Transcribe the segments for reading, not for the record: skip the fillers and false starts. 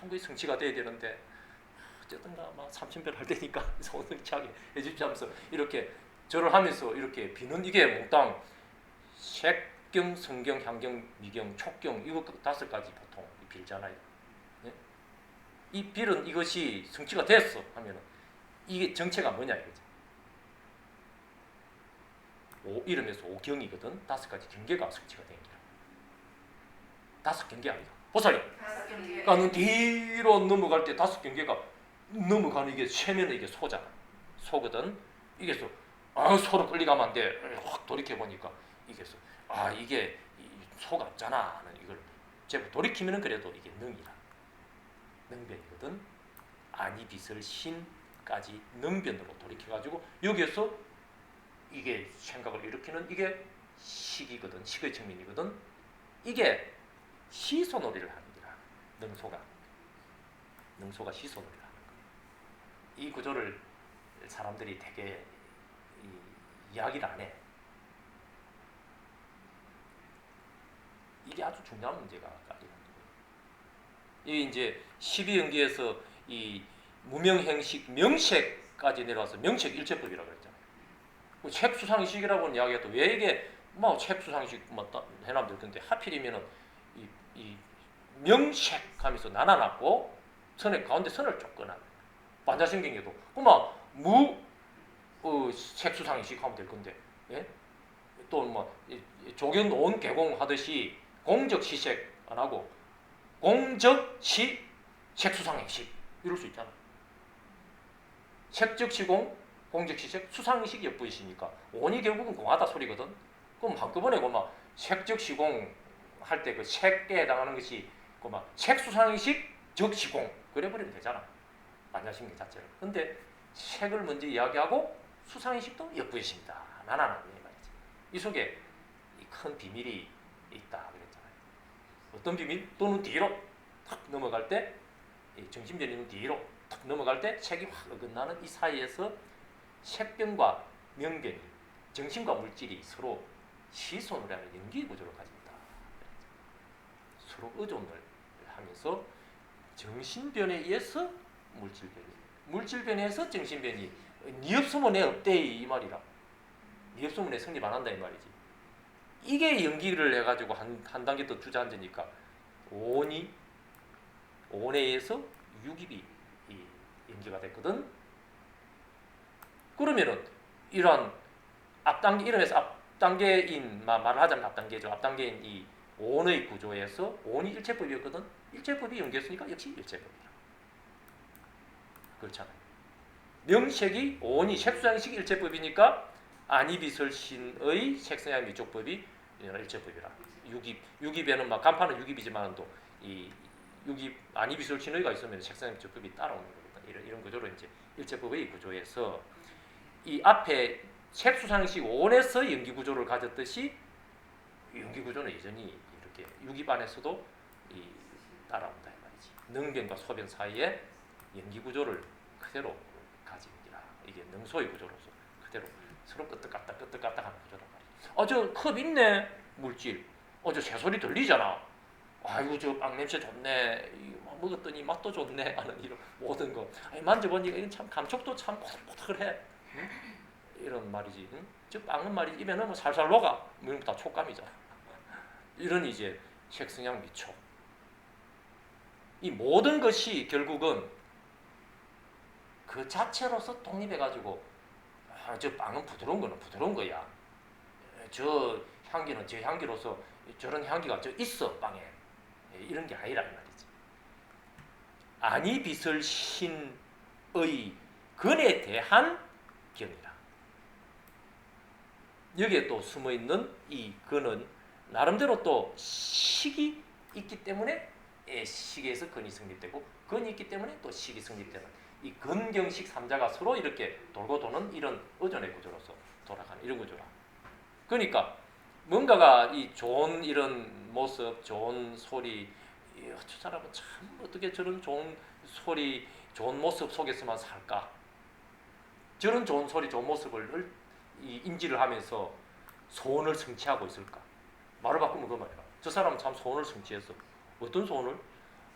천국의 성취가 돼야 되는데 어쨌든가 막 삼천별 할 때니까 성취하게 해주지 하면서 이렇게 절을 하면서 이렇게 비는 이게 몽땅 색경, 성경, 향경, 미경, 촉경 이거 5가지 보통 빌잖아요. 네? 이 빌은 이것이 성취가 됐어 하면은 이게 정체가 뭐냐 이거지. 이름에서 오경이거든. 5가지 경계가 성취가 된 거야. 5경계 아니다. 보살이. 5경계. 그러니까 뒤로 넘어갈 때 5경계가 넘어가는 이게 쇠면은 이게 소잖아. 소거든. 이게 소로 끌려가면 안 돼. 확 돌이켜 보니까 이게 이게 소가 없잖아 하는 이걸 제가 돌이키면은 그래도 이게 능이라. 능변이거든. 아니 빛을 신까지 능변으로 돌이켜가지고 여기에서 이게 생각을 일으키는 이게 식이거든. 식의 측면이거든. 이게 시소놀이를 하는 거야. 능소가 시소놀이를 하는 거야. 이 구조를 사람들이 되게 이야기를 안 해. 이게 아주 중요한 문제가 아니라는 거예요. 이 이제 12연기에서 이 무명행식 명색까지 내려와서 명색 일체법이라고 그랬잖아요. 책수상식이라고는 이야기해도 왜 이게 뭐 책수상식 뭐 해남들 근데 하필이면은 이 명색하면서 나눠놨고 선의 가운데 선을 쫓거나 반자신경에도 그만 책수상식 하면 될 건데 예? 또 뭐 조견 온 개공하듯이 공적시색 안 하고 공적시 책수상식 이럴 수 있잖아. 책적시공 공적시색 수상식 엿보이시니까 온이 결국은 공하다 소리거든. 그럼 한꺼번에 막 색적시공 할 때 그 색에 해당하는 것이 막 색수상식 적시공 그래버리면 되잖아. 반야신경 자체를. 근데 색을 먼저 이야기하고 수상의식도 엿보이십니다. 나나는 이 말이지. 이 속에 큰 비밀이 있다 그랬잖아요. 어떤 비밀? 또는 뒤로 탁 넘어갈 때 정신변이는 뒤로 탁 넘어갈 때 색이 확 어긋나는 이 사이에서 색변과 명변이 정신과 물질이 서로 시손을 하는 연기 구조를 가진다. 서로 의존을 하면서 정신변에 의해서 물질변이, 물질변에서 정신변이 니 없으면 내 없대 이 말이라. 니 없으면 내 성립 안 한다 이 말이지. 이게 연기를 해가지고 한 단계 더 주저앉으니까 온에 의해서 유깁이 연기가 됐거든. 그러면은 이러한 앞단계 이름에서 앞단계인 말을 하자면 앞단계죠. 앞단계인 이 온의 구조에서 온이 일체법이었거든. 일체법이 연기했으니까 역시 일체법이라. 그렇잖아요. 명색이 온이 색수상식 일체법이니까 아니비설신의 색성향 미촉법이 일체법이라. 유깁에는 막 간판은 유깁이지만 또 이 유깁 아니비설신의가 있으면 색성향 미촉법이 따라오는 거거든. 이런 구조로 이제 일체법의 구조에서 이 앞에 색수상식 온에서 연기 구조를 가졌듯이 연기 구조는 여전히 이렇게 유깁 안에서도 따라온다 이 말이지. 능변과 소변 사이에 연기 구조를 그대로 가집니다. 이게 능소의 구조로서 그대로 서로 끄떡갔다 하는 구조란 말이지. 저 컵 있네 물질. 저 새소리 들리잖아. 아이고 저 빵 냄새 좋네. 먹었더니 맛도 좋네 하는 이런 모든 거. 만져보니까 이건 참 감촉도 참 포득포득해. 응? 이런 말이지. 응? 저 빵은 말이지 입에 넣으면 살살 녹아. 이런 거 다 촉감이잖아. 이런 이제 색성향 미촉. 이 모든 것이 결국은 그 자체로서 독립해가지고 저 빵은 부드러운 거는 부드러운 거야. 저 향기는 저 향기로서 저런 향기가 저 있어 빵에. 이런 게 아니라 이 말이지. 아니 빛을 신의 근에 대한 경이라. 여기에 또 숨어있는 이 근은 나름대로 또 식이 있기 때문에 식에서 근이 성립되고 근이 있기 때문에 또 식이 성립되는 이 근경식 3자가 서로 이렇게 돌고 도는 이런 의존의 구조로서 돌아가는 이런 구조라. 그러니까 뭔가가 이 좋은 이런 모습, 좋은 소리, 저 사람은 참 어떻게 저런 좋은 소리, 좋은 모습 속에서만 살까? 저런 좋은 소리, 좋은 모습을 인지를 하면서 소원을 성취하고 있을까? 말을 바꾸면 그 말이야. 저 사람은 참 소원을 성취했어. 어떤 소원을?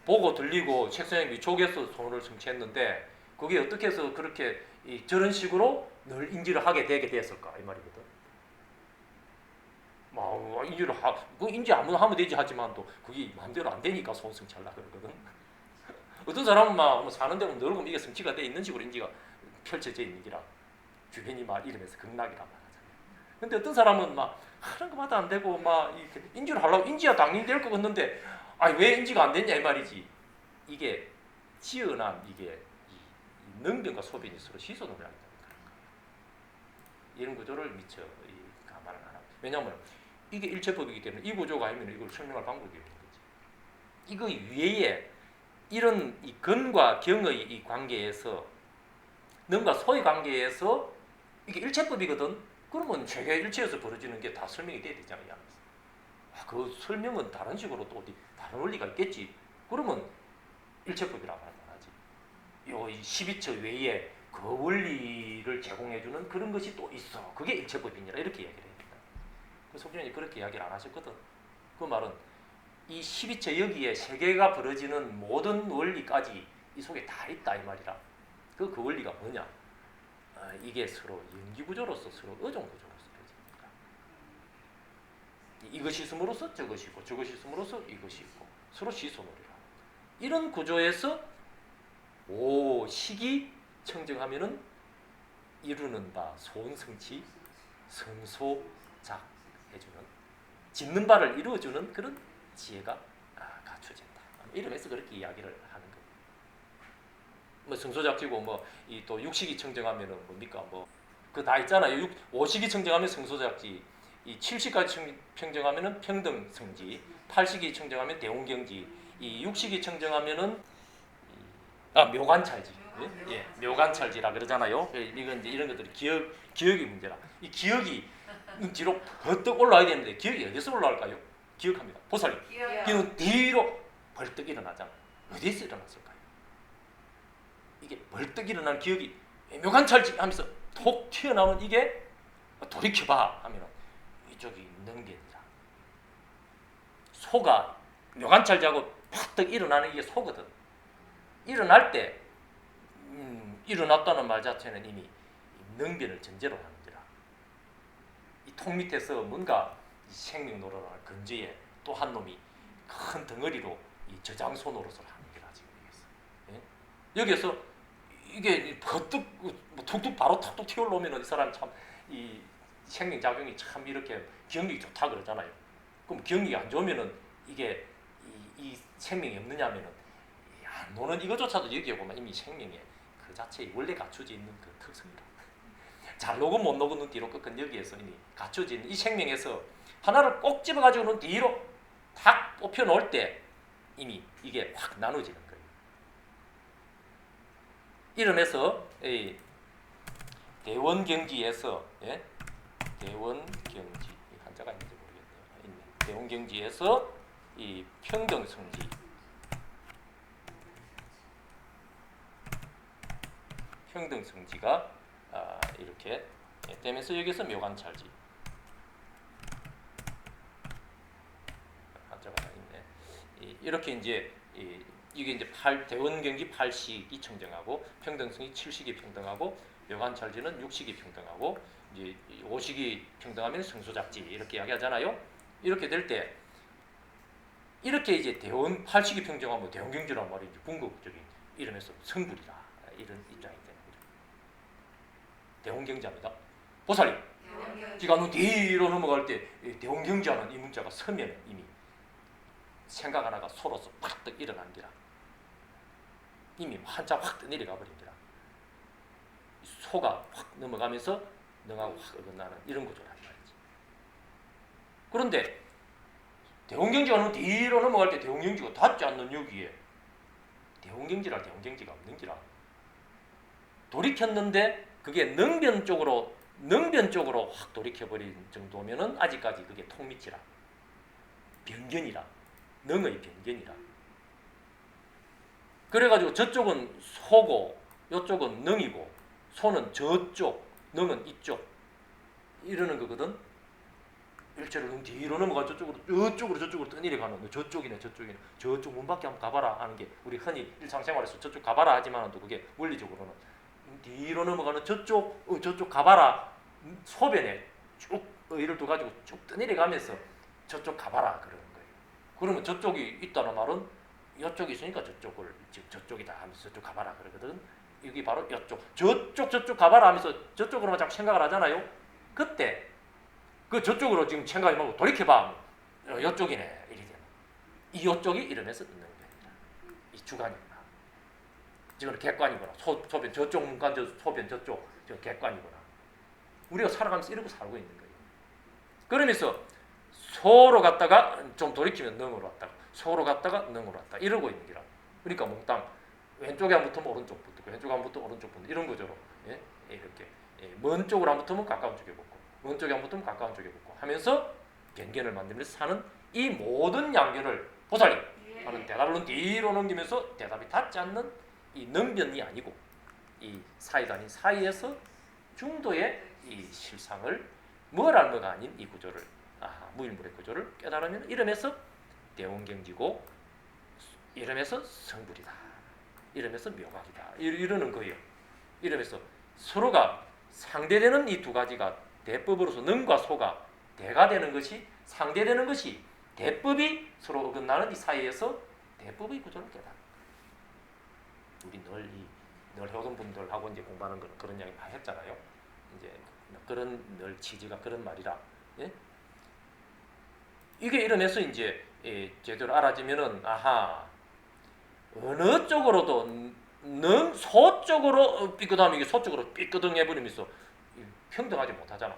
보고 들리고 책상의 위쪽에서 손을 성취했는데 그게 어떻게 해서 그렇게 저런 식으로 늘 인지를 하게 되게 됐을까 이 말이거든. 막 인지를 그 인지 아무나 하면 되지 하지만 또 그게 마음대로 안 되니까 손 성취하려 그러거든. 어떤 사람은 막 사는 데로 늘고 이게 성취가 돼 있는 식으로 인지가 펼쳐져 있는 기라 주변이 막 이러면서 극락이란 말하잖아요. 근데 어떤 사람은 막 하는 것마다 안 되고 막 이렇게 인지를 하려고 인지가 당연히 될 것 같는데 왜 인지가 안 됐냐 이 말이지. 이게 지어난 이게 이 능변과 소변이 서로 시소를 하게 되는 거예요. 이런 구조를 미처 감안을 안 하고. 왜냐하면 이게 일체법이기 때문에 이 구조가 아니면 이걸 설명할 방법이 없는 거지. 이거 위에 이런 이 근과 경의 이 관계에서 능과 소의 관계에서 이게 일체법이거든. 그러면 세계 일체에서 벌어지는 게 다 설명이 돼야 되잖아요. 그 설명은 다른 식으로 또 어디 다른 원리가 있겠지. 그러면 일체법이라고 말하지. 요 12처 외에 그 원리를 제공해주는 그런 것이 또 있어. 그게 일체법이니라 이렇게 이야기를 해야 된다. 속전이 그렇게 이야기를 안 하셨거든. 그 말은 이 12처 여기에 세계가 벌어지는 모든 원리까지 이 속에 다 있다 이 말이라. 그 원리가 뭐냐? 이게 서로 연기구조로서 서로 의존구조로서 벌어집니다. 이것이 있음으로써 저것이 있고 저것이 있음으로써 이것이 있고 서로 시소놀이라. 이런 구조에서 오식이 청정하면은 이루는 바 소원성취 성소작 해주는 짓는 바를 이루어주는 그런 지혜가 갖춰진다. 이름에서 그렇게 이야기를 하는 거예요. 뭐 성소작지고 뭐 이 또 육식이 청정하면은 뭡니까 뭐 그 다 있잖아요. 오식이 청정하면 성소작지, 이 7식까지 청정하면은 평등성지, 8식이 청정하면 대홍경지, 이 6식이 청정하면은 묘관찰지. 예, 묘관찰지라 그러잖아요. 이건 이제 이런 것들이 기억의 문제라. 이 기억이 뒤로 벌떡 올라와야 되는데 기억이 어디서 올라올까요? 기억합니다. 보살이. 기억은 뒤로 벌떡 일어나잖아. 어디서 일어났을까요? 이게 벌떡 일어난 기억이 묘관찰지 하면서 톡 튀어나오는 이게 돌이켜봐 하면 이쪽이 능변이라. 소가 묘관찰지하고 팍떡 일어나는 이게 소거든. 일어날 때 일어났다는 말 자체는 이미 능변을 전제로 하는지라. 이 통 밑에서 뭔가 생명 노릇을 하는 근저에 또 한 놈이 큰 덩어리로 이 저장소 노릇을 하는 게라 지금 여기서. 예? 여기에서 이게 버뜩 툭툭 바로 툭툭 튀어올라오면 이 사람 참 이 생명 작용이 참 이렇게 기억력이 좋다 그러잖아요. 그럼 기억력이 안 좋으면은 이게 이 생명이 없느냐면은 너는 이거조차도 여기에 보면 이미 생명의 그 자체의 원래 갖춰져 있는 그 특성이라. 잘 녹음 못 녹은 뒤로 끝은 여기에서 이미 갖춰져 있는 이 생명에서 하나를 꼭 집어가지고는 뒤로 탁 뽑혀 놓을 때 이미 이게 확 나눠지는 거예요. 이러면서 대원경지에서 대원경지 한자가 있는지 모르겠네요. 있네. 대원경지에서 이 평등성지 평등성지가 이렇게 되면서 여기서 묘관찰지 한자가 있네. 이렇게 이제 이게 이제 대원경지 8식이 청정하고 평등성이 7식이 평등하고 묘관찰지는 6식이 평등하고 이제 5식이 평등하면 성소작지 이렇게 이야기하잖아요. 이렇게 될 때 이렇게 이제 대원 8식이 평등하면 대원경지란 말이 이제 궁극적인 이름에서 성불이다 이런 입장이 되는 거죠. 대원경지합니다. 보살이 지가 너 뒤로 넘어갈 때 대원경지하는 이 문자가 서면 이미 생각 하나가 소로서 팍떡 일어난 게라. 이미 한자 확 내려가 버린 게라. 소가 확 넘어가면서 능하고 확 어긋나는 이런 구조란 말이지. 그런데 대홍경지가 뒤로 넘어갈 때 대홍경지가 닿지 않는 여기에 대홍경지라 대홍경지가 없는 기라. 돌이켰는데 그게 능변 쪽으로 확 돌이켜버린 정도면은 아직까지 그게 통미치라. 변견이라. 능의 변견이라. 그래가지고 저쪽은 소고 이쪽은 능이고 소는 저쪽 능은 이쪽 이러는 거거든. 일체로 능 뒤로 넘어가 저쪽으로 떠내려 가는 저쪽이네 저쪽 문 밖에 한번 가봐라 하는 게 우리 흔히 일상생활에서 저쪽 가봐라 하지만 또 그게 원리적으로는 뒤로 넘어가는 저쪽 가봐라 소변에 쭉 의를 둬 가지고 쭉 떠내려 가면서 저쪽 가봐라 그러는 거예요. 그러면 저쪽이 있다는 말은 이쪽이 있으니까 저쪽이다 하면서 저쪽 가봐라 그러거든. 여기 바로 저쪽 가봐라 하면서 저쪽으로만 자꾸 생각을 하잖아요. 그때 그 저쪽으로 지금 생각이 말고 돌이켜봐. 이쪽이네. 이리 되면 이쪽이 이러면서 있는 겁니다. 이 주관이구나. 지금 객관이구나. 소변 저쪽 문간 소변 저쪽 객관이구나. 우리가 살아가면서 이러고 살고 있는 거예요. 그러면서 소로 갔다가 좀 돌이키면 능으로 왔다가 소로 갔다가 능으로 왔다 이러고 있는 기라. 그러니까 몽땅 왼쪽에 안 붙으면 오른쪽 붙고 왼쪽에 안 붙으면 오른쪽 붙고 이런 거죠. 예? 이렇게 먼 쪽으로 안 붙으면 가까운 쪽에 붙고 먼 쪽에 안 붙으면 가까운 쪽에 붙고 하면서 변견을 만들면서 사는 이 모든 양견을 보살이 하는 대답을 뒤로 넘기면서 대답이 닿지 않는 이 능변이 아니고 이 사이가 아닌 사이에서 중도의 이 실상을 뭐랄 뭐가 아닌 이 구조를 무일물의 구조를 깨달으면 이러면서 대원경지고 이러면서 성불이다. 이러면서 묘각이다. 이러는 거예요. 이러면서 서로가 상대되는 이 두 가지가 대법으로서 능과 소가 대가 되는 것이 상대되는 것이 대법이 서로 어긋나는 이 사이에서 대법의 구조를 깨달아. 우리 늘 해오던 분들하고 이제 공부하는 그런 이야기 많이 했잖아요. 이제 그런 늘 취지가 그런 말이라. 예? 이게 이러면서 이제 제대로 알아지면은 어느 쪽으로도 소 쪽으로 삐끗하면 이게 소 쪽으로 삐끗해버리면서 평등하지 못하잖아.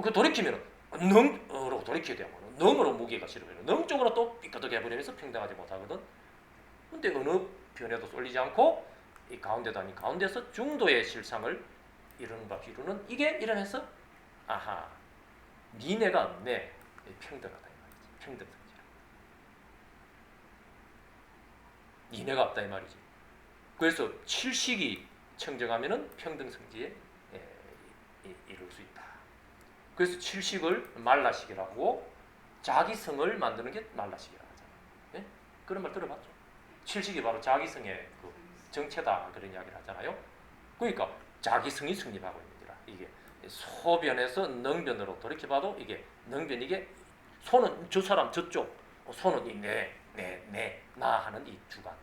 그 돌이키면은 능으로 돌이켜야 돼요. 능으로 무게가 실으면 능 쪽으로 또 삐끗하게 해버리면서 평등하지 못하거든. 근데 어느 편에도 쏠리지 않고 이 가운데도 아닌 가운데서 중도의 실상을 이루는 바 비루는 이게 이러면서 니네가 없네. 평등하다 이 말이지. 평등성지라. 니네가 없다 이 말이지. 그래서 칠식이 청정하면은 평등성지에 이룰 수 있다. 그래서 칠식을 말라식이라고 하고 자기성을 만드는 게 말라식이라고 하잖아요. 예? 그런 말 들어봤죠? 칠식이 바로 자기성의 그 정체다 그런 이야기를 하잖아요. 그러니까 자기성이 승리하고 있느니라. 이게 소변에서 능변으로 돌이켜봐도 이게 능변 이게 소는 저 사람 저쪽, 소는 이 나 하는 이 주관.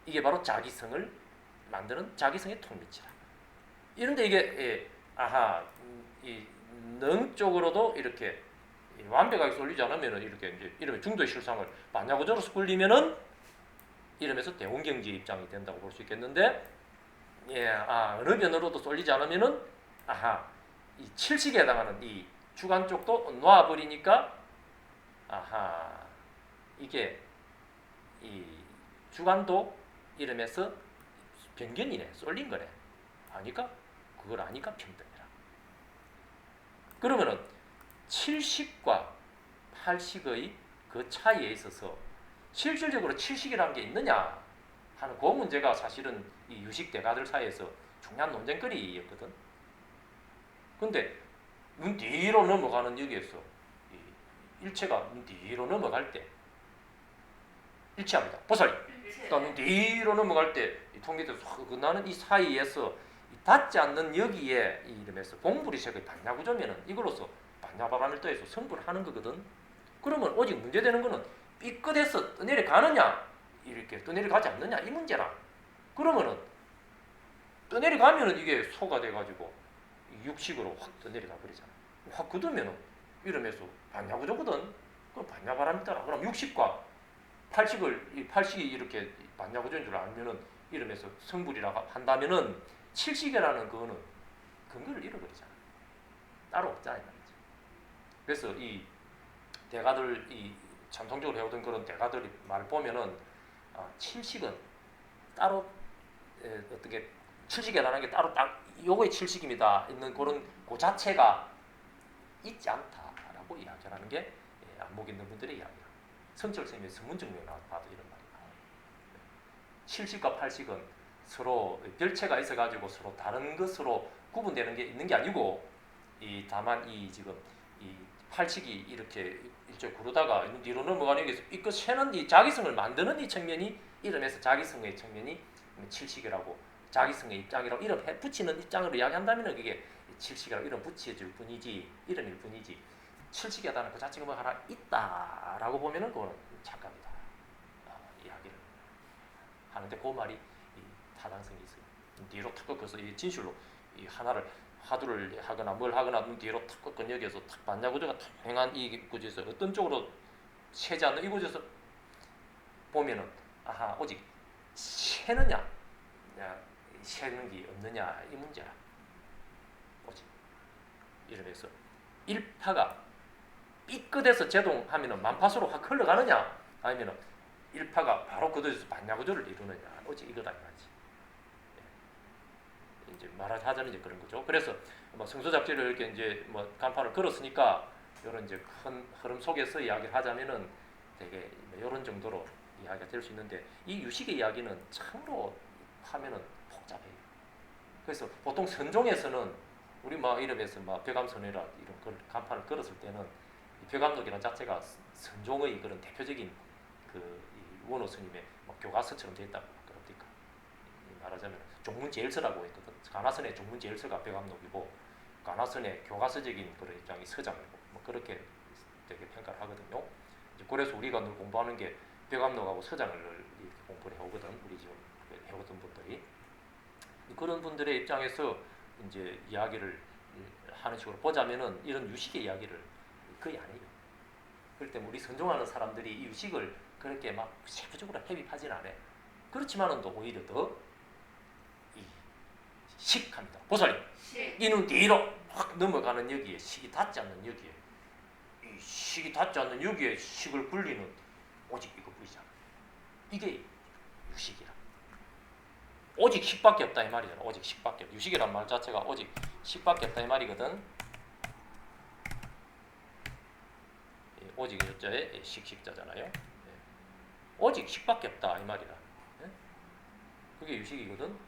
이게 바로 자기성을 만드는 자기성의 통미치라. 이런데 이게 이 능 쪽으로도 이렇게 완벽하게 쏠리지 않으면은 이렇게 이제 이러면 중도의 실상을 반야구조로서 굴리면은 이러면서 대원경지의 입장이 된다고 볼 수 있겠는데, 어느 변으로도 쏠리지 않으면은 이 칠식에 해당하는 이 주관 쪽도 놓아버리니까 이게 이 주관도 이러면서 변견이네, 쏠린 거네. 그걸 아니까 평등이라. 그러면은 칠식과 팔식의 그 차이에 있어서 실질적으로 칠식이라는 게 있느냐 하는 그 문제가 사실은 이 유식 대가들 사이에서 중요한 논쟁거리였거든. 근데 눈 뒤로 넘어가는 여기에서 일체가 눈 뒤로 넘어갈 때 일체합니다. 보살이. 눈 뒤로 넘어갈 때 통계에서 나는 이 사이에서 닿지 않는 여기에 이름에서 봉불이색의 반야구조면은 이걸로서 반야바라밀도에서 성불하는 거거든. 그러면 오직 문제되는 거는 삐끗해서 떠내려 가느냐 이렇게 떠내려 가지 않느냐 이 문제라. 그러면은 떠내려 가면은 이게 소가 돼가지고 육식으로 확 떠내려 가버리잖아. 확 굳으면은 이러면서 반야구조거든. 그럼 반야바라밀도라. 그럼 육식과 팔식이 이렇게 반야구조인 줄 알면은 이러면서 성불이라고 한다면은 칠식이라는 그거는 근거를 잃어버리잖아. 따로 없잖아 이 말이지. 그래서 이 대가들 이 전통적으로 해오던 그런 대가들이 말 보면은 칠식은 따로 어떻게 칠식이라는 게 따로 딱 요거의 칠식입니다 있는 그런 그 자체가 있지 않다라고 이야기하는 게 안목 있는 분들의 이야기야. 성철쌤의 성문증명을 봐도 이런 말이야. 칠식과 팔식은 서로 별체가 있어가지고 서로 다른 것으로 구분되는 게 있는 게 아니고 다만 이 지금 이 팔치기 이렇게 일절 구르다가 뒤로 넘어가는 여기서 이거 새는 이 자기성을 만드는 이 측면이 이름에서 자기성의 측면이 칠식이라고 자기성의 입장이라고 이름 붙이는 입장으로 이야기한다면 그게 칠식이라고 이름 붙여줄 뿐이지 이름일 뿐이지 칠식이하다는 그 자체가 뭐 하나 있다라고 보면은 그거는 착각이다 이야기를 하는데 그 말이 타당성이 있어요. 뒤로 탁 꺾어서 이 진실로 이 하나를 화두를 하거나 뭘 하거나 눈 뒤로 탁 꺾은 여기에서 탁 반야 구조가 다행한 이 구조에서 어떤 쪽으로 새지 않는 이 구조에서 보면은 아하 오직 새느냐 새는 게 없느냐 이 문제야. 오직 이러면서 일파가 삐끗해서 제동하면은 만파수로 확 흘러가느냐 아니면은 일파가 바로 그도에서 반야 구조를 이루느냐 오직 이거다 이거지. 이제 말하자면 이제 그런 거죠. 그래서 뭐 성소잡지를 이렇게 이제 뭐 간판을 걸었으니까 이런 이제 큰 흐름 속에서 이야기를 하자면은 되게 이런 정도로 이야기가 될 수 있는데 이 유식의 이야기는 참으로 하면은 복잡해요. 그래서 보통 선종에서는 우리 막 이름에서 막 벼감선이라 이런 간판을 걸었을 때는 이 벼감록이라는 자체가 선종의 그런 대표적인 그 원호 스님의 뭐 교과서처럼 되어 있다고 그럽니까? 말하자면 종문제일서라고 했거든. 가나선의 종문제일서가 벼감록이고 가나선의 교과서적인 그런 입장이 서장이고 뭐 그렇게 되게 평가를 하거든요. 이제 그래서 우리가 늘 공부하는 게 벼감록하고 서장을 이렇게 공부를 해오거든. 우리 지금 해오던 분들이 그런 분들의 입장에서 이제 이야기를 하는 식으로 보자면은 이런 유식의 이야기를 거의 안 해요. 그럴 때 우리 선종하는 사람들이 이 유식을 그렇게 막 세부적으로 흡입하진 않아요. 그렇지만은 또 오히려 더 식합니다. 보살님, 이는 뒤로 확 넘어가는 여기에 식이 닿지 않는 여기에 이 식이 닿지 않는 여기에 식을 굴리는 오직 이거 보이잖아. 이게 유식이라. 오직 식밖에 없다 이 말이잖아. 오직 식밖에 없다. 유식이란 말 자체가 오직 식밖에 없다 이 말이거든. 오직 여자에 식자잖아요. 오직 식밖에 없다 이 말이라. 그게 유식이거든.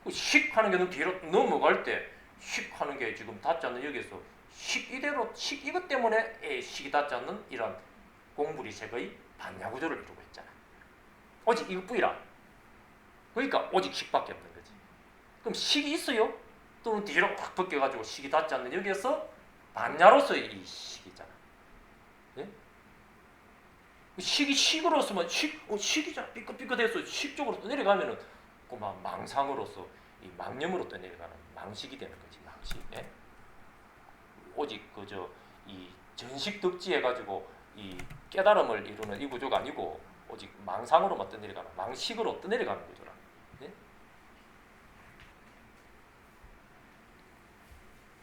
식하는 게 뒤로 넘어갈 때 식하는 게 지금 닿지 않는 여기서 식 이대로 식 이것 때문에 식이 닿지 않는 이런 공부리색의 반야구조를 이루고 있잖아. 오직 이것뿐이라. 그러니까 오직 식밖에 없는 거지. 그럼 식이 있어요? 또는 뒤로 확 벗겨가지고 식이 닿지 않는 여기에서 반야로서의 이 식이잖아. 예? 식이 식으로서만 식이잖아. 삐끗삐끗해서 식 쪽으로 또 내려가면은 막 망상으로서 이 망념으로 떠내려가는 망식이 되는 거지. 망식. 예? 오직 그저 이 전식 덕지해 가지고 이 깨달음을 이루는 이 구조가 아니고 오직 망상으로만 떠내려가는 망식으로 떠내려가는 구조라. 예?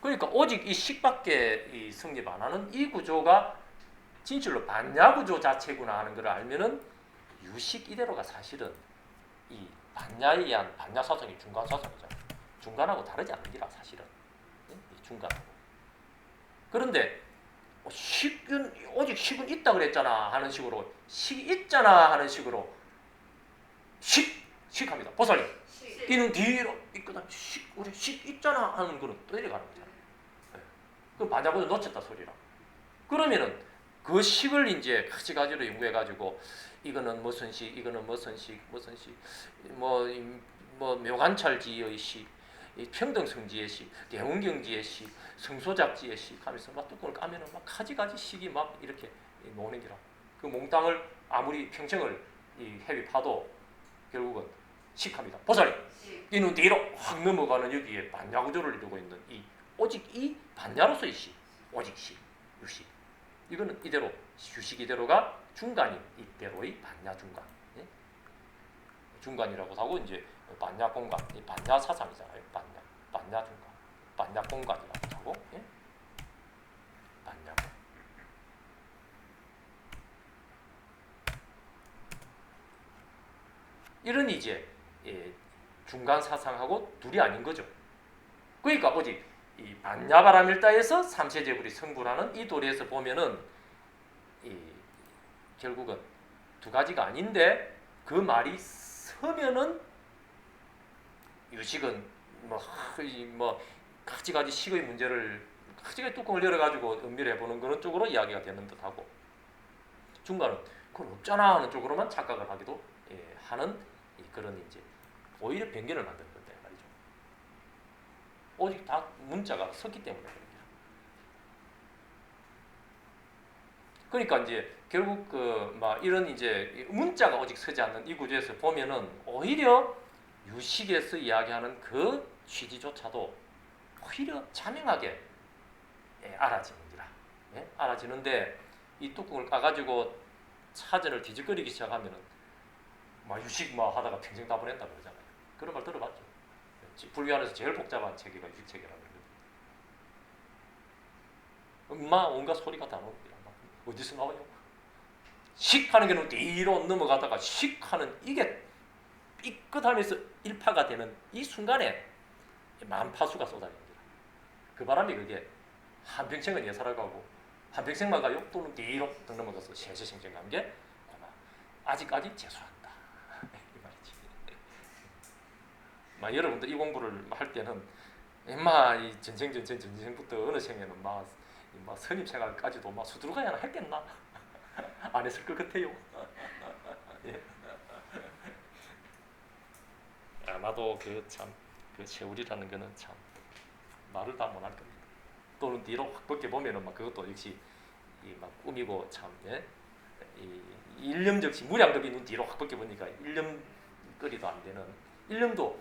그러니까 오직 이 식밖에 이 성립 안 하는 이 구조가 진실로 반야 구조 자체구나 하는 걸 알면은 유식 이대로가 사실은 이 반야에 의한 반야 사상이 중간 사상이잖아. 중간하고 다르지 않은 기라 사실은. 이 중간하고. 그런데 식은 오직 식은 있다 그랬잖아 하는 식으로 식이 있잖아 하는 식으로 식합니다. 보살님. 이는 뒤로 있거든. 우리 식 있잖아 하는 거는 내려가는 거잖아. 네. 그 반야보다 놓쳤다 소리라. 그러면은 그 식을 이제 가지가지로 연구해가지고 이거는 무슨 식, 이거는 무슨 식, 뭐 묘관찰지의 식, 평등성지의 식, 대운경지의 식, 성소잡지의 식 하면서 막 뚜껑을 까면은 막 가지가지 식이 막 이렇게 모으는 기라. 그 몽땅을 아무리 평생을 헤비파도 결국은 식합니다. 보살이 이는 뒤로 확 넘어가는 여기에 반야구조를 이루고 있는 이 오직 이 반야로서의 식, 오직 식, 유식. 이거는 이대로 유식 이대로가 중간인 이대로의 반야 중간. 예? 중간이라고 하고 이제 반야 공간, 이 반야 사상이잖아요. 반야 중간, 반야 공간이라고 하고, 예? 반야. 이런 이제 중간 사상하고 둘이 아닌 거죠. 그러니까 오직 이 반야바라밀다에서 삼세제불이 성불하는 이 도리에서 보면은 결국은 두 가지가 아닌데 그 말이 서면은 유식은 뭐 가지가지 식의 문제를 가지가지 뚜껑을 열어가지고 음미를 해보는 그런 쪽으로 이야기가 되는 듯하고, 중간은 그건 없잖아 하는 쪽으로만 착각을 하기도 하는 그런 이제 오히려 변견을 만드는 건데 말이죠. 오직 다 문자가 섰기 때문에 그런 거예요. 그러니까 이제 결국 막 이런 이제 문자가 오직 서지 않는 이 구조에서 보면은 오히려 유식에서 이야기하는 그 취지조차도 오히려 자명하게 알아지는기라. 알아지는데 이 뚜껑을 까가지고 사전을 뒤적거리기 시작하면은 막 유식 뭐 하다가 평생 다 보낸다 그러잖아요. 그런 말 들어봤죠. 불교 안에서 제일 복잡한 체계가 유식체계라는 거예요. 막 온갖 소리가 다 나옵니다. 어디서 나와요? 식하는 게는 뒤로 넘어가다가 식하는 이게 삐끗하면서 일파가 되는 이 순간에 만파수가 쏟아집니다. 그 바람에 그게 한평생은 예사라고 한평생만 가요? 또는 뒤로 더 넘어가서 세세생생관계 아직까지 재수한다 이 말이지. 막 여러분들 이 공부를 할 때는 이 전생부터 어느 생에는 막 선임 생활까지도 막 수두룩하게 하나 했겠나? 안 했을 것 같아요. 예. 아마도 그 세월이라는 거는 참 말을 다 못할 겁니다. 또는 뒤로 확 벗겨 보면은 막 그것도 역시 막 꾸미고 참 이 일념적시 무량겁이 눈 뒤로 확 벗겨 보니까 일념거리도 안 되는 일념도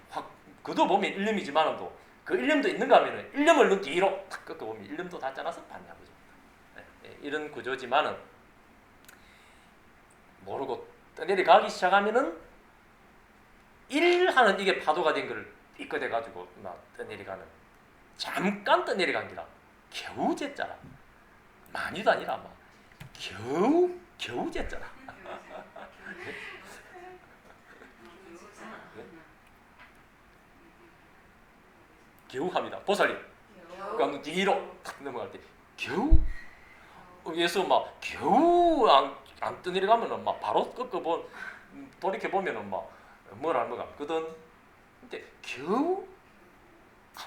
확 그도 보면 일념이지만도 그 일념도 있는가 하면은 일념을 눈 뒤로 탁 꺾어 보면 일념도 다 짜놔서 반대한 거죠. 이런 구조지만은 모르고 떠내려가기 시작하면은 일하는 이게 파도가 된 걸 삐끗해 가지고 막 떠내려가는 잠깐 떠내려간 기라 겨우 쟀잖아. 많이도 아니라 막 겨우 쟀잖아. 겨우 합니다. 보살님. 그러니까 뒤로 탁 넘어갈 때 겨우 예수 막 겨우 안 떠내려가면은 막 바로 돌이켜 보면은 막 뭘 안 먹었거든. 근데 겨우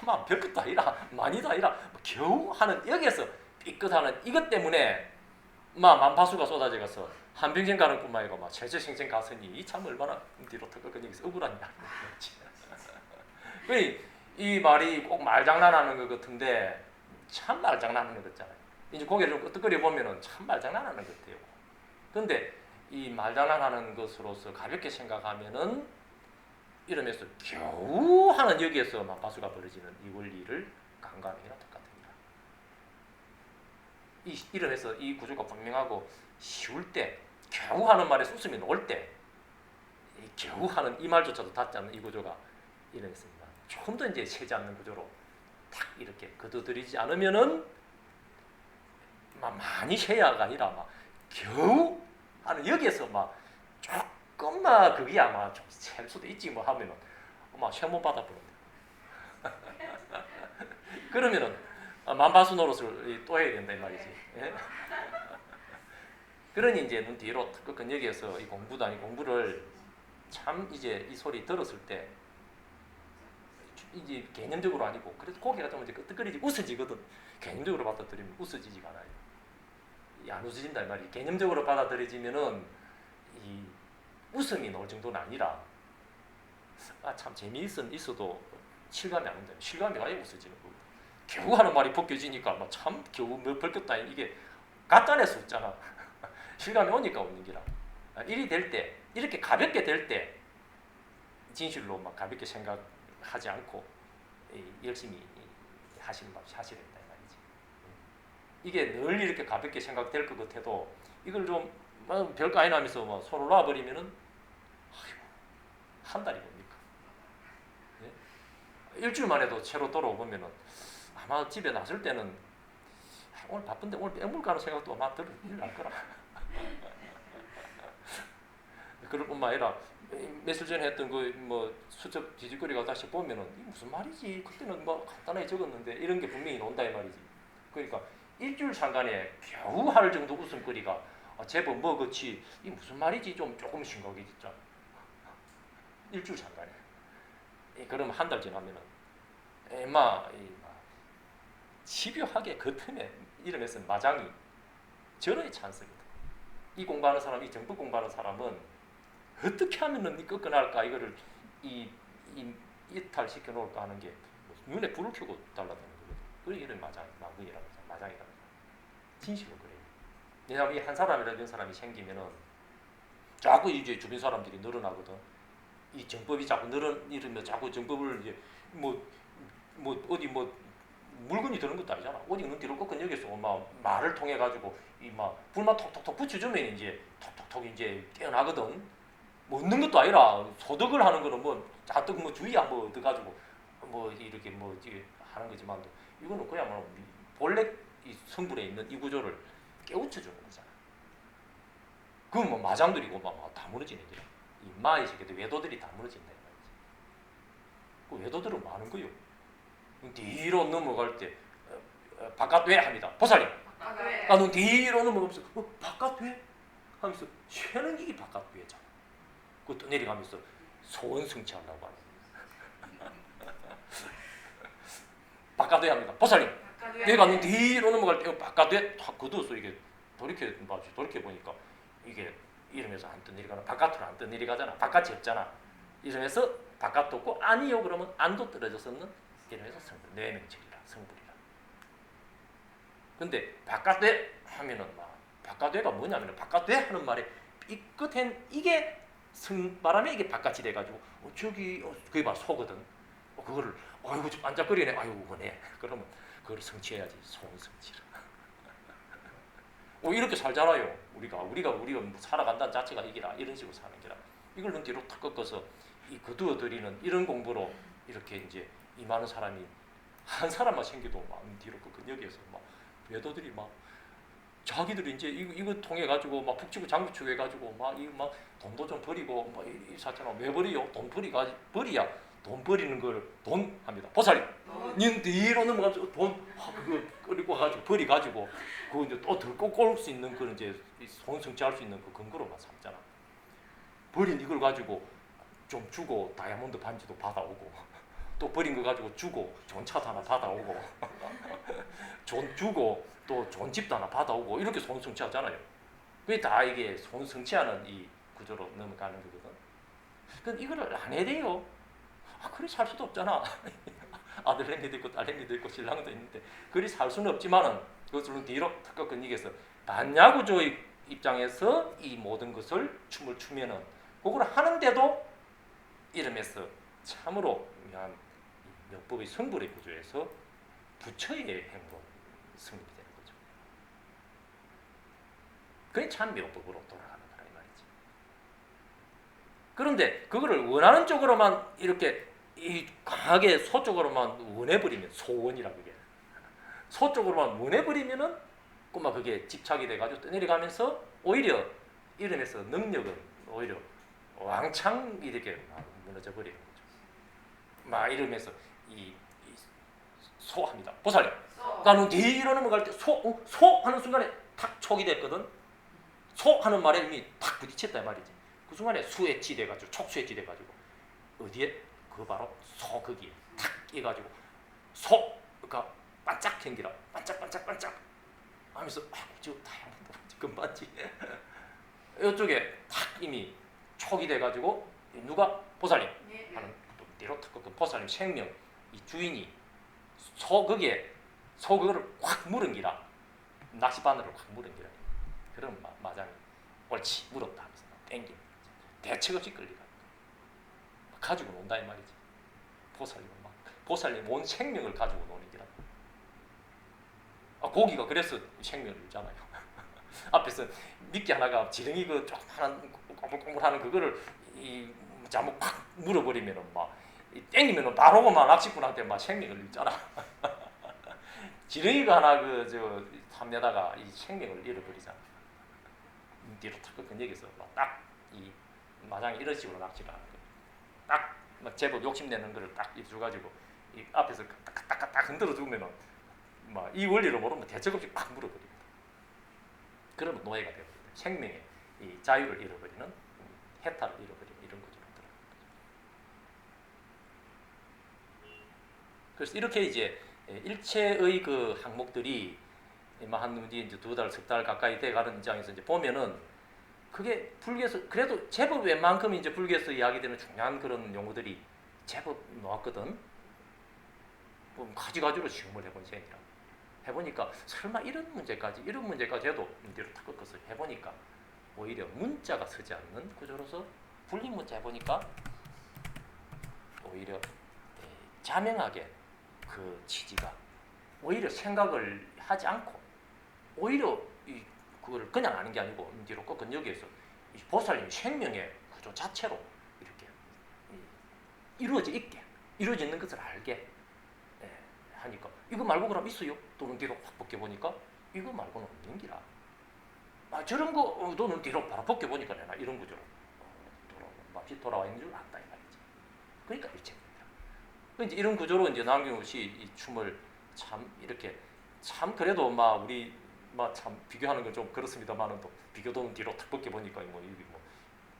아마 별것도 아니라 많이도 아니라 겨우 하는 여기에서 삐끗하는 이것 때문에 막 만파수가 쏟아져가서 한평생 가는 뿐만 아니고 막 세세생생 가서니 참 얼마나 뒤로 턱꺾으니까 억울하냐. 이 말이 꼭 말장난하는 것 같은데 참 말장난하는 것 같잖아요. 이제 고개를 좀 끄덕거려 보면은 참 말장난하는 것 같아요. 그런데 이 말장난하는 것으로서 가볍게 생각하면은 이러면서 겨우 하는 여기에서 만파수가 벌어지는 이 원리를 간과하기랑 똑같습니다. 이러면서 이 구조가 분명하고 쉬울 때 겨우 하는 말에 웃음이 나올 때 이 겨우 하는 이 말조차도 닿지 않는 이 구조가 이러했습니다. 조금 더 이제 세지 않는 구조로 딱 이렇게 거둬들이지 않으면은 막 많이 세야가 아니라 막 겨우 하는 여기에서 막 조금만 그게 아마 좀 셀 수도 있지 뭐 하면은 아마 시험 받아 보는데 그러면은 만파수 노릇을 또 해야 된다 이 말이지. 예? 그러니 이제 눈 뒤로 끄끈 여기에서 이 공부도 아닌 공부를 참 이제 이 소리 들었을 때 이제 개념적으로 아니고 그래도 고개가 좀 이제 끄덕거리지 웃어지거든. 개념적으로 받아들이면 웃어지지가 않아요. 안 웃어진다 이 말이. 개념적으로 받아들여지면은 이 웃음이 나올 정도는 아니라 참 재미있어도 실감이 안 온다. 실감이 아예 없어지는 거고. 겨우 하는 말이 벗겨지니까 참 겨우 뭐 벗겼다 이게 갖다내서 웃잖아. 실감이 오니까 웃는 기라. 일이 될 때 이렇게 가볍게 될 때 진실로 막 가볍게 생각하지 않고 열심히 하시는 법 하시야 된다 이 말이지. 이게 늘 이렇게 가볍게 생각될 것 같아도 이걸 좀 별거 아니나 하면서 뭐 손을 놔버리면은 아이고 한 달이 뭡니까? 예? 일주일만 해도 채로 돌아오면은 아마 집에 나설 때는 오늘 바쁜데 오늘 빼물 가는 생각도 아마 날 거라. 그럴 뿐만 아니라 며칠 전에 했던 그 뭐 수첩 뒤집거리가 다시 보면은 이게 무슨 말이지? 그때는 뭐 간단하게 적었는데 이런 게 분명히 나온다 이 말이지. 그러니까 일주일 상간에 겨우 할 정도 웃음거리가 제법 뭐 그치 이 무슨 말이지 좀 조금 심각해졌죠. 일주일 상간에. 그럼 한 달 지나면은 집요하게 그 틈에 이러면서 마장이 절호의 찬스거든. 이 공부하는 사람, 이 정법 공부하는 사람은 어떻게 하면은 꺾어날까 이거를 이탈시켜 놓을까 하는 게 눈에 불을 켜고 달라드는 거거든. 그래 이런 마구이라고 하죠. 마장이라고 하죠. 진실로 그래요. 왜냐하면 이 한 사람이라는 이런 사람이 생기면은 자꾸 이제 주변 사람들이 늘어나거든. 이 정법이 자꾸 이러면 자꾸 정법을 이제 어디 물건이 드는 것도 아니잖아. 어디 있는 뒤로 꺾은 여기서 막 말을 통해 가지고 이 막 불만 톡톡톡 붙여주면 이제 톡톡톡 이제 깨어나거든. 뭐 얻는 것도 아니라 소득을 하는 거는 뭐 잔뜩 뭐 주의 한번 얻어 가지고 뭐 이렇게 뭐 이제 하는 거지만 이거는 그야말로 본래 이 성분에 있는 이 구조를 깨우쳐 주는 거잖아. 그건 뭐 마장들이고 막 다 무너지는 거야. 이 마의 세계도 외도들이 다 무너진다 이 말이지. 그 외도들은 많은 거요. 뒤로 넘어갈 때 바깥외 합니다. 보살님. 눈 뒤로 넘어가면서 바깥외 하면서 쇠는 이게 바깥외잖아. 그것도 내려가면서 소원성취하려고 하는. 바깥외 합니다. 보살님. 내가 눈 뒤로 넘어갈 때 바깥외 탁 걷어서 이게 돌이켜 보니까 이게 이러면서 안 떠내려가나 바깥으로 안 떠내려가잖아. 바깥이 없잖아. 이러면서 바깥도 없고 아니요 그러면 안도 떨어졌었는 이러면서 성불, 뇌명철이라 성불이라. 근데 바깥에 하면은 바깥에가 뭐냐면은 바깥에 하는 말에 이 끝엔 이게 바람에 이게 바깥이 돼가지고 저기 그게 봐 소거든. 그거를 아이고 좀 반짝거리네. 아이고 그네. 그러면 그걸 성취해야지. 소원성취라. 이렇게 살잖아요. 우리가 살아간다는 자체가 이기라 이런 식으로 사는 게라. 이걸 눈 뒤로 탁 꺾어서 이 거두어들이는 이런 공부로 이렇게 이제 임하는 사람이 한 사람만 생겨도 막 뒤로 꺾은 여기에서 막 외도들이 막 자기들이 이제 이거 통해 가지고 막 북치고 장구치고 해가지고 막 돈도 좀 버리고 이 사처럼 왜 버리요? 돈 버리야. 돈 버리는 걸 돈 합니다. 보살님. 닌 뒤로 넘어가서 돈 그거 끌고 가지고 버리 가지고 그거 이제 또 들고 꼴 수 있는 그런 이제 손성취할 수 있는 그 근거로만 삼잖아. 버린 이걸 가지고 좀 주고 다이아몬드 반지도 받아오고 또 버린 거 가지고 주고 좋은 차도 하나 받아오고 주고 또 좋은 집도 하나 받아오고 이렇게 손성취하잖아요. 그게 다 이게 손성취하는 이 구조로 넘어가는 거거든. 근데 이걸 안 해야 돼요. 그래 살 수도 없잖아. 아들 행리도 있고 딸 행리도 있고 신랑도 있는데 그리 살 수는 없지만은 그것을 뒤로 탁 끊기겠어. 반야구조의 입장에서 이 모든 것을 춤을 추면은 그걸 하는데도 이러면서 참으로 명법의 성불의 구조에서 부처의 행으로 성립되는 거죠. 그게 참 명법으로 돌아가는 거라 이 말이지. 그런데 그거를 원하는 쪽으로만 이렇게 강하게 소 쪽으로만 원해버리면 소원이라 그게 소 쪽으로만 원해버리면은 꼬마 그게 집착이 돼가지고 떠내려가면서 오히려 이러면서 능력은 오히려 왕창 이렇게 무너져 버리는 거죠. 막 이러면서 소합니다. 보살님. 나는 뒤로 넘어갈 때 소 하는 순간에 탁 촉이 됐거든. 소 하는 말에 이미 탁 부딪혔다 말이지. 그 순간에 수엣지 돼가지고 촉수엣지 돼가지고 어디에 그 바로 소 거기에 탁 해가지고 소가 반짝 경기라 반짝반짝 하면서 저 다이아몬드 금반지 이쪽에 탁 이미 촉이 돼가지고 누가 보살님 하는 뒤로 탁 그 보살님 생명 이 주인이 소 거기에 소 그거를 확 물은기라 낚시바늘을 확 물은기라 그런 마장이 옳지 물었다 하면서 땡기 대책 없이 끌리가 가지고 논다 이 말이지. 보살님 온 생명을 가지고 노는 기라. 고기가 그래서 생명을 주잖아요. 앞에서 미끼 하나가 지렁이 그 조그마한 꼬물꼬물하는 그거를 잘못 팍 물어버리면은 막 땡기면은 바로 그만 낚시꾼한테 막 생명을 잃잖아. 지렁이가 하나 그저 탐내다가 이 생명을 잃어버리잖아. 뒤로 탁 꺾은 여기서 딱 이 마장이 이런 식으로 낚시를 하는 거예요. 딱 막 제법 욕심내는 거를 딱 입혀가지고 이 앞에서 딱 흔들어 주면은 막 이 원리를 모르면 대책 없이 팍 물어버립니다. 그러면 노예가 되거든요. 생명의 이 자유를 잃어버리는 해탈을 잃어버리는 이런 구조로 들어가는 거죠. 그래서 이렇게 이제 일체의 그 항목들이 한 이제 2달, 3달 가까이 돼가는 입장에서 이제 보면은 그게 불교에서 그래도 제법 웬만큼 이제 불교에서 이야기되는 중요한 그런 용어들이 제법 나왔거든. 뭐 가지가지로 시험을 해본 셈이라. 해보니까 설마 이런 문제까지 해도 문제로 탁 꺾어서 해보니까 오히려 문자가 서지 않는 구조로서 분리 문자 해보니까 오히려 자명하게 그 취지가 오히려 생각을 하지 않고 오히려 그거를 그냥 아는 게 아니고 뒤로 꺾은 여기에서 보살님이 생명의 구조 자체로 이렇게 이루어져 있게 이루어지는 것을 알게 하니까 이거 말고 그럼 있어요? 또는 뒤로 확 벗겨보니까 이거 말고는 없는 기라. 저런 거 또는 뒤로 바로 벗겨보니까 내가 이런 구조로 마치 돌아와 있는 줄 안다 이 말이지. 그러니까 일체입니다. 이제 이런 구조로 이제 남경우 씨 이 춤을 참 이렇게 참 그래도 우리 참 비교하는 건 좀 그렇습니다만은 또 비교도는 뒤로 탁 벗겨보니까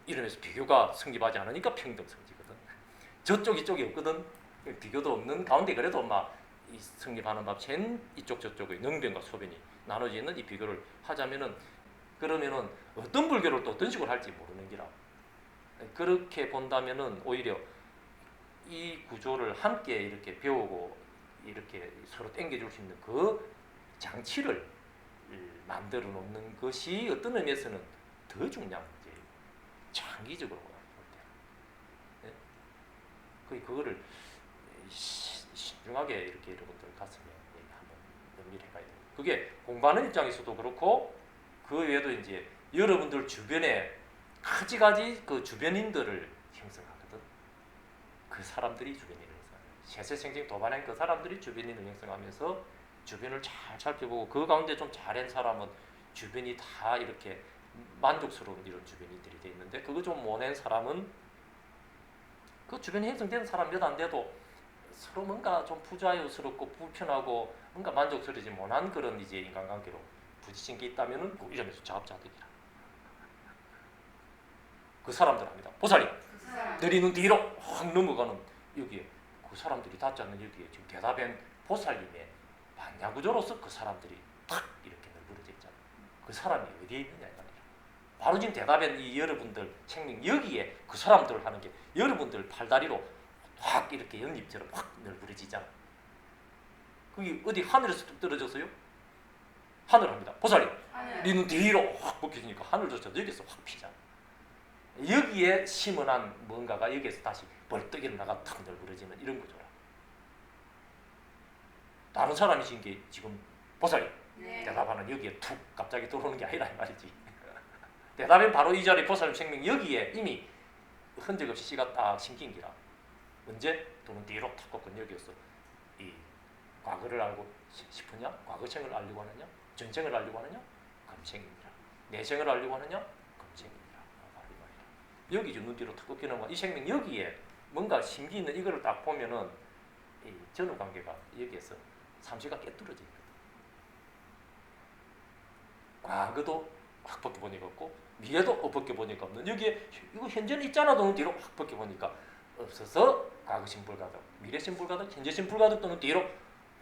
이러면서 비교가 성립하지 않으니까 평등 성지거든. 저쪽 이쪽이 없거든. 비교도 없는 가운데 그래도 이 성립하는 밥chen 이쪽 저쪽의 능변과 소변이 나눠져 있는 이 비교를 하자면은 그러면은 어떤 불교를 또 어떤 식으로 할지 모르는 기라. 그렇게 본다면은 오히려 이 구조를 함께 이렇게 배우고 이렇게 서로 땡겨줄 수 있는 그 장치를 만들어 놓는 것이 어떤 의미에서는 더 중요한 문제예요. 장기적으로 볼 때. 네? 그거를 신중하게 이렇게 여러분들 가슴에 한번 염려를 해봐야 돼요. 그게 공부하는 입장에서도 그렇고 그 외에도 이제 여러분들 주변에 가지가지 그 주변인들을 형성하거든. 그 사람들이 주변인을 형성해요. 세세생생 도반한 그 사람들이 주변인을 형성하면서 주변을 잘 살펴보고 그 가운데 좀 잘한 사람은 주변이 다 이렇게 만족스러운 이런 주변인들이 돼 있는데 그거 좀 못한 사람은 그 주변에 형성된 사람 몇 안 돼도 서로 뭔가 좀 부자유스럽고 불편하고 뭔가 만족스러우지 못한 그런 이제 인간관계로 부딪힌 게 있다면은 그 이름에서 자업자득이라. 그 사람들 합니다. 보살이 내리는 뒤로 확 넘어가는 여기에 그 사람들이 닿지 않는 여기에 지금 대답한 보살님의 반야구조로서 그 사람들이 탁 이렇게 늘부러져 있잖아. 그 사람이 어디에 있느냐 이거야. 바로 지금 대답한 이 여러분들 생명 여기에 그 사람들을 하는 게 여러분들 팔다리로 확 이렇게 연잎처럼 확 늘부러지잖아. 그게 어디 하늘에서 뚝 떨어졌어요? 하늘 합니다. 보살이 니는 뒤로 확 벗겨지니까 하늘조차 여기서 확 피잖아. 여기에 심어난 뭔가가 여기에서 다시 벌떡 일어나가 탁 늘부러지는 이런 구조라. 다른 사람이 지은 게 지금 보살이 대답하는 여기에 툭 갑자기 들어오는 게 아니라 이 말이지. 대답은 바로 이 자리 보살님 생명 여기에 이미 흔적 없이 씨가 딱 심긴 기라. 언제? 또는 뒤로 탁 꺾은 여기에서 이 과거를 알고 싶으냐? 과거생을 알려고 하느냐? 전생을 알려고 하느냐? 금생입니다. 내생을 알려고 하느냐? 금생입니다. 바로 이 말이야. 여기 눈 뒤로 탁 꺾이는 거야. 이 생명 여기에 뭔가 심기 있는 이거를 딱 보면은 이 전후관계가 여기에서 삼시가 깨뚫어져 있거든. 과거도 확 벗겨보니까 없고 미래도 벗겨보니까 없는 여기에 이거 현재는 있잖아 또는 뒤로 확 벗겨보니까 없어서 과거신 불가득, 미래신 불가득, 현재신 불가득 또는 뒤로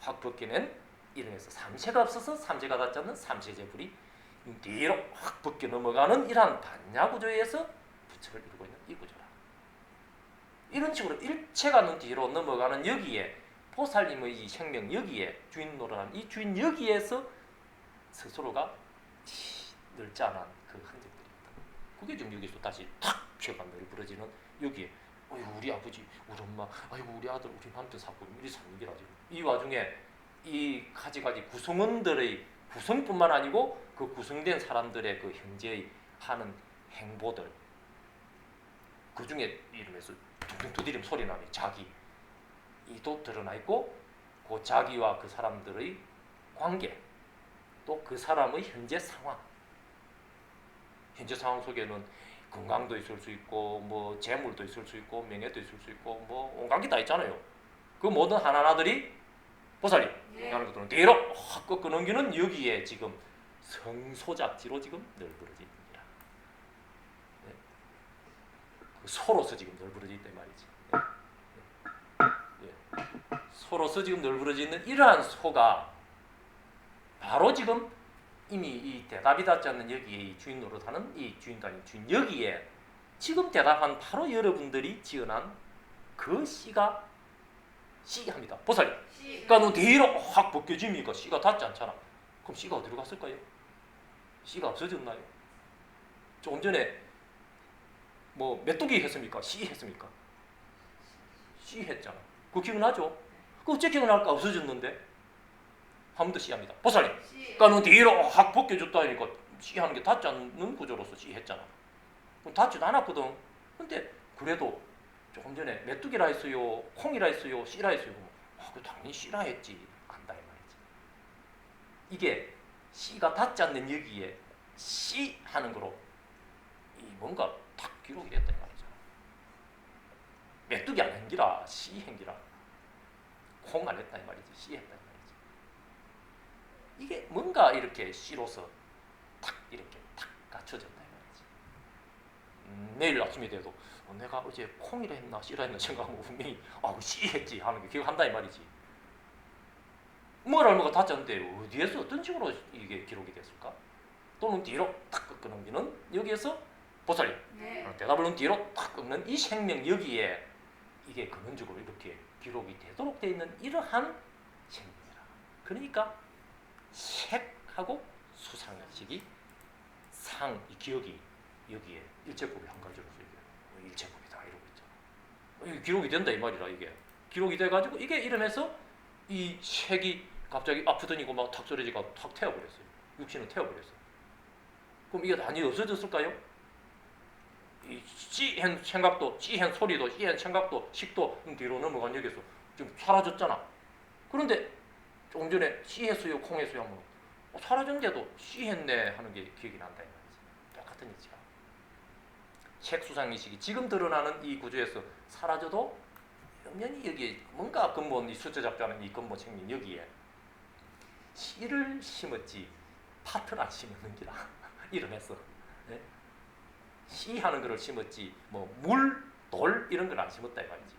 확 벗겨낸 이름에서 삼세가 없어서 삼세가 닿지 않는 삼세제불이 뒤로 확 벗겨 넘어가는 이러한 반야구조에서 부처를 이루고 있는 이 구조라. 이런 식으로 일체가 눈 뒤로 넘어가는 여기에 보살님의 이 생명 여기에 주인 노릇한 이 주인 여기에서 스스로가 늘짜난 그 흔적들입니다. 그게 지금 여기서 다시 탁 튀어가 늘부러지는 여기에 우리 아버지, 우리 엄마, 우리 아들, 우리 남편 사건 이리 사는 게라 지금. 이 와중에 이 가지가지 구성원들의 구성뿐만 아니고 그 구성된 사람들의 그 현재의 하는 행보들 그 중에 이름에서 둥둥 두드림 소리 나는 자기 이도 드러나 있고 그 자기와 그 사람들의 관계 또 그 사람의 현재 상황 속에는 건강도 있을 수 있고 뭐 재물도 있을 수 있고 명예도 있을 수 있고 뭐 온갖 게 다 있잖아요. 그 모든 하나하나들이 보살이 하는 것들은 뒤로 확 꺾어 넘기는 여기에 지금 성소작지로 지금 널브러져 있습니다. 네. 그 소로서 지금 널브러져 있단 말이지. 네. 네. 소로서 지금 널브러져 있는 이러한 소가 바로 지금 이미 이 대답이 닿지 않는 여기에 이 주인 노릇하는 이 주인도 아닌 주인 여기에 지금 대답한 바로 여러분들이 지어난 그 씨가 씨합니다. 보살이. 그러니까 너 뒤로 확 벗겨지니까 씨가 닿지 않잖아. 그럼 씨가 어디로 갔을까요? 씨가 없어졌나요? 조금 전에 뭐 메뚜기 했습니까? 씨 했습니까? 씨 했잖아. 그거 기억나죠? 그거 어째 기억날까? 없어졌는데 한 번 더 씨합니다. 보살이. 그러니까 너 뒤로 확 벗겨졌다니까 씨하는 게 닿지 않는 구조로서 씨 했잖아. 그럼 닿지도 않았거든. 근데 그래도 조금 전에 메뚜기라 했어요, 콩이라 했어요, 씨라 했어요. 그 당연히 씨라 했지. 안다 이 말이지. 이게 씨가 닿지 않는 여기에 씨 하는 거로 이 뭔가 탁 기록이 됐다 이 말이잖아. 메뚜기 안 행기라 씨 행기라 콩 안 했다 이 말이지. 씨 했다 이 말이지. 이게 뭔가 이렇게 씨로서 탁 이렇게 탁 갖춰졌다 이 말이지. 내일 아침이 돼도 내가 어제 콩이라 했나 씨라 했나 생각하면 분명히 씨 했지 하는 게 기억한다 이 말이지. 뭐가 얼마가 닿지 않는데 어디에서 어떤 식으로 이게 기록이 됐을까? 또는 뒤로 탁 꺾어넘기는 여기에서 보살이. 대답을 뒤로 탁 꺾는 이 생명 여기에 이게 근원적으로 이렇게 기록이 되도록 되어 있는 이러한 생명이라. 그러니까 색하고 수상식이 상, 이 기억이 여기에 일체법이 한 가지로서 이게 일체법이다 이러고 있잖아. 이게 기록이 된다 이 말이라. 이게 기록이 돼가지고 이게 이러면서 이 색이 갑자기 아프더니고 막 탁 소리지가 탁 태워버렸어요. 육신을 태워버렸어요. 그럼 이게 단히 없어졌을까요? 이 씨한 생각도, 씨한 소리도, 씨한 생각도, 식도 뒤로 넘어간 여기서 좀 사라졌잖아. 그런데 조금 전에 씨했어요, 콩했어요 하면 사라졌는데도 씨했네 하는 게 기억이 난다 이 말이지. 똑같은 이치야. 색수상의식이 지금 드러나는 이 구조에서 사라져도 영연히 여기에 뭔가 근본, 이 숫자 잡자는 이 근본 생명 여기에 씨를 심었지 팥을 안 심었는기라 이러면서 네? 씨 하는 거를 심었지 뭐 물, 돌 이런 걸 안 심었다 이 말이지.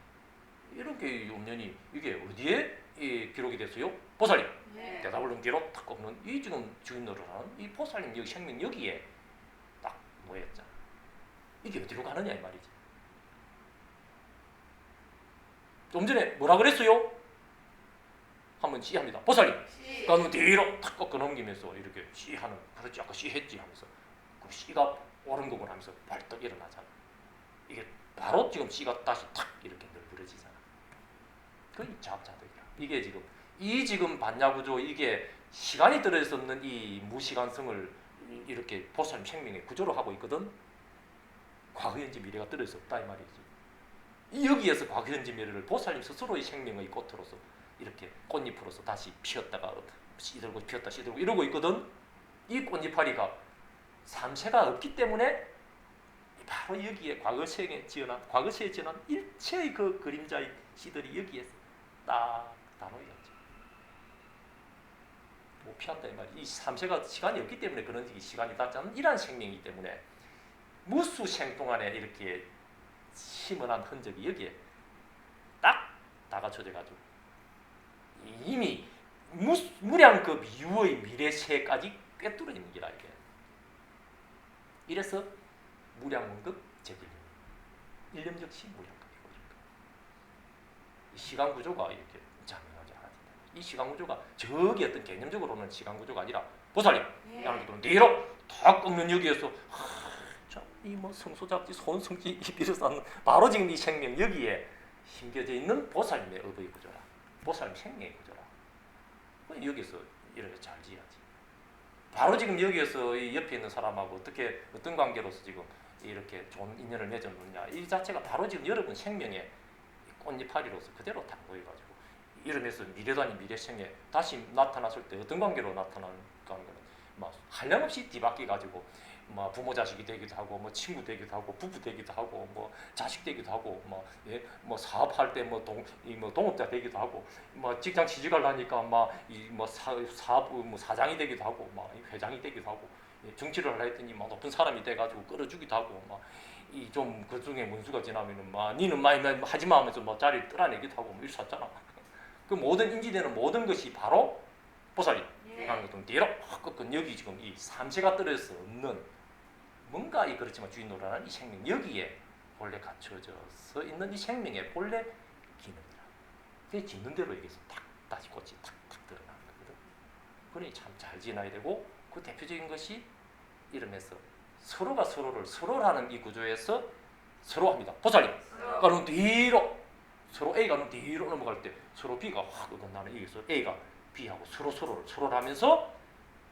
이렇게 영연히 이게 어디에 기록이 됐어요? 보살님. 네. 대답을 넘기로 탁 꺾는 이 지금 주인으로 하는 이 보살님 여기 생명 여기에 딱 모였잖아. 이게 어디로 가느냐 이 말이지. 좀 전에 뭐라 그랬어요? 한번 씨합니다. 보살님. 그러니까 뒤로 탁 꺾어 넘기면서 이렇게 씨하는 그렇지 아까 씨했지 하면서 그 씨가 옳은 거구나 하면서 발떡 일어나잖아. 이게 바로 지금 씨가 다시 탁 이렇게 널브러지잖아. 그 자업자득이야. 이게 지금 이 지금 반야구조 이게 시간이 들어서 없는 이 무시간성을 이렇게 보살님 생명의 구조로 하고 있거든. 과거 현재 미래가 들어서 없다 이 말이지. 여기에서 과거 현재 미래를 보살님 스스로의 생명의 꽃으로서 이렇게 꽃잎으로서 다시 피었다가 씨들고 피었다 씨들고 이러고 있거든. 이 꽃잎파리가 삼세가 없기 때문에 바로 여기에 과거시에 지어난 일체의 그 그림자의 씨들이 여기에 딱 나눠있지. 못 피한다 이 말이야. 이 삼세가 시간이 없기 때문에 그런 시간이 닿지 않는 이러한 생명이기 때문에 무수생 동안에 이렇게 심어난 흔적이 여기에 딱 다갖춰져 가지고 이미 무량 그 미유의 미래세까지 꿰뚫어 있는 기라 이게. 이래서 무량원급 제길림 일념적시 무량급이고 이 시간 구조가 이렇게 장명하지 않아진다. 이 시간 구조가 저기 어떤 개념적으로는 시간 구조가 아니라 보살님 양기도는 뒤로 탁 꺾는 여기에서 이 뭐 성소잡지 손성지 이비르산 바로 지금 이 생명 여기에 심겨져 있는 보살님의 의의 구조라. 보살님 생명의 구조라. 여기서 이렇게 잘 지어야지. 바로 지금 여기에서 이 옆에 있는 사람하고 어떻게 어떤 관계로서 지금 이렇게 좋은 인연을 맺었느냐 이 자체가 바로 지금 여러분 생명의 꽃잎파리로서 그대로 당보해가지고 이러면서 미래도 아닌 미래생에 다시 나타났을 때 어떤 관계로 나타나는 거는 막 한량없이 뒤바뀌 가지고 뭐 부모 자식이 되기도 하고 뭐 친구 되기도 하고 부부 되기도 하고 뭐 자식 되기도 하고 뭐 사업할 때 뭐 동업자 되기도 하고 뭐 직장 취직을 하니까 뭐 사업 뭐 사장이 되기도 하고 막 회장이 되기도 하고 정치를 하려 했더니 막 높은 사람이 돼가지고 끌어주기도 하고 막 이 좀 그 중에 문수가 지나면은 막 니는 많이 하지 마 하면서 뭐 자리를 떠나내기도 하고 뭐 이랬었잖아. 그 모든 인지되는 모든 것이 바로 보살이 예. 하는 것도 뒤로 확 꺾은 여기 지금 이 삼세가 떨어져 없는 뭔가 이 그렇지만 주인노라는 이 생명 여기에 본래 갖춰져 있는 이 생명의 본래 기능이라. 그게 짓는 대로 여기서 탁 다시 꽃이 탁탁 드러나는 거거든. 그러니 참 잘 지나야 되고 그 대표적인 것이 이러면서 서로가 서로라는 이 구조에서 서로 합니다. 보살님. 가는 뒤로 서로 A가 뒤로 넘어갈 때 서로 B가 확 어긋나는 여기서 A가 B하고 서로를 하면서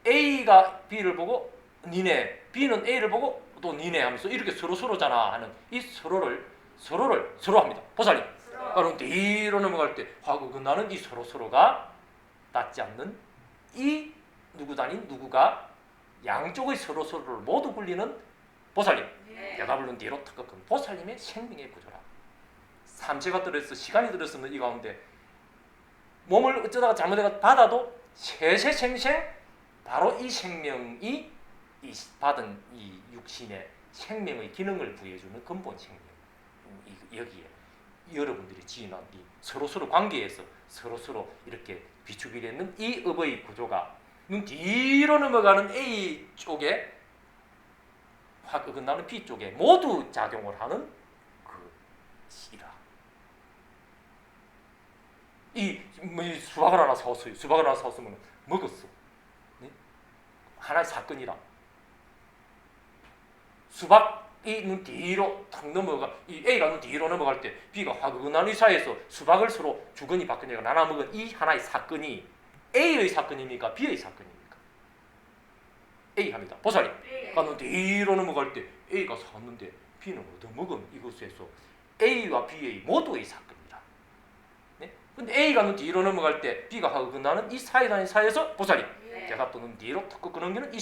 A가 B를 보고 니네, B는 A를 보고 또 니네 하면서 이렇게 서로잖아 하는 이 서로를 합니다. 보살님. 가는 뒤로 넘어갈 때 확 어긋나는 이 서로가 닿지 않는 이 누구가 양쪽의 서로를 모두 굴리는 보살님. 내가 부른 뒤로 턱 꺾은 보살님의 생명의 구조라. 삼세가 들어서 시간이 들었으면 이 가운데 몸을 어쩌다가 잘못해가 받아도 세세생생 바로 이 생명이 이 받은 이 육신의 생명의 기능을 부여해주는 근본 생명. 여기에 여러분들이 지인한 이 서로 관계에서 서로 이렇게 비추게 되는 이 업의 구조가 눈 뒤로 넘어가는 A 쪽에 확 어긋나는 B 쪽에 모두 작용을 하는 그 시라. 이 수박을 하나 사왔어요. 수박을 하나 사왔으면 먹었어. 네? 하나의 사건이라. 수박이 눈 뒤로 탁 넘어가, 이 A가 눈 뒤로 넘어갈 때 B가 확 어긋나는 이 사이에서 수박을 서로 주거니 받거니가 나눠 먹은 이 하나의 사건이 A의 사건입니까? B의 사건입니까? A 합니다. 보살님. 가는 뒤로 넘어갈 때 A가 샀는데 B는 얻어먹은 이것에서 A와 B의 모두의 사건이라. 네? 근데 A가 눈 뒤로 넘어갈 때 B가 하고 끝나는 이 사이에서 보살님. 제가 또는 뒤로 턱 꺾어 넘기는 이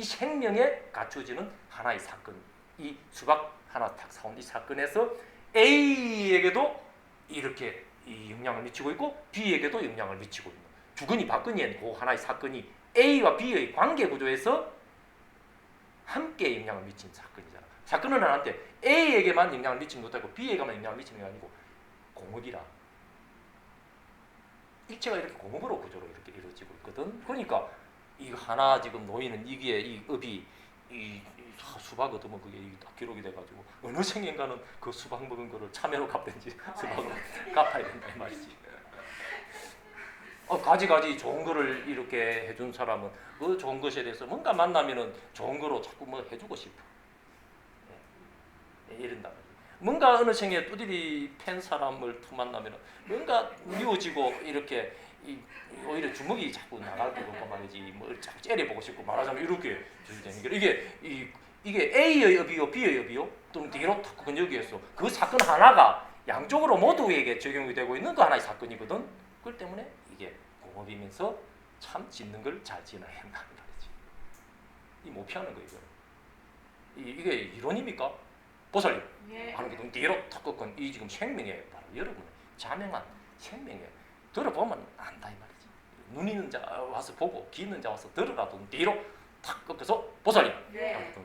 생명에 갖춰지는 하나의 사건. 이 수박 하나 탁 사온 이 사건에서 A에게도 이렇게 이 영향을 미치고 있고 B에게도 영향을 미치고 있는. 주거니 받거니엔 그 하나의 사건이 A와 B의 관계 구조에서 함께 영향을 미친 사건이잖아. 사건은 하나인데 A에게만 영향을 미치지 못하고 B에게만 영향을 미치는 게 아니고 공업이라. 일체가 이렇게 공업으로 구조로 이렇게 이루어지고 있거든. 그러니까 이 하나 지금 놓이는 이게 이 업이 이 수박 얻으면 그게 다 기록이 돼가지고 어느 생인가는 그 수박 먹은 거를 참외로 갚든지 수박으로 갚아야 된다 이 말이지. 가지 좋은 거를 이렇게 해준 사람은 그 좋은 것에 대해서 뭔가 만나면은 좋은 거로 자꾸 뭐 해주고 싶어. 이런다 말이야. 뭔가 어느 생에 두드리 팬 사람을 만나면은 뭔가 미워지고 이렇게 오히려 주먹이 자꾸 나갈 것 같고 말이지. 뭐 자꾸 째려보고 싶고 말하자면 이렇게 되는 게 이게 A의 업이요 B의 업이요 또는 뒤로 탁 그건 여기에서 그 사건 하나가 양쪽으로 모두에게 적용이 되고 있는 그 하나의 사건이거든. 그렇기 때문에 이게 공업이면서 참 짓는 걸 잘 지어야 한다는 말이지. 못 피하는 거예요. 이게 이론입니까? 보살님 하는 게 뒤로 탁 꺾은 이 지금 생명에 바로 여러분의 자명한 생명에 들어보면 안다 이 말이지. 눈 있는 자 와서 보고 귀 있는 자 와서 들으라도 뒤로 탁 꺾어서 보살님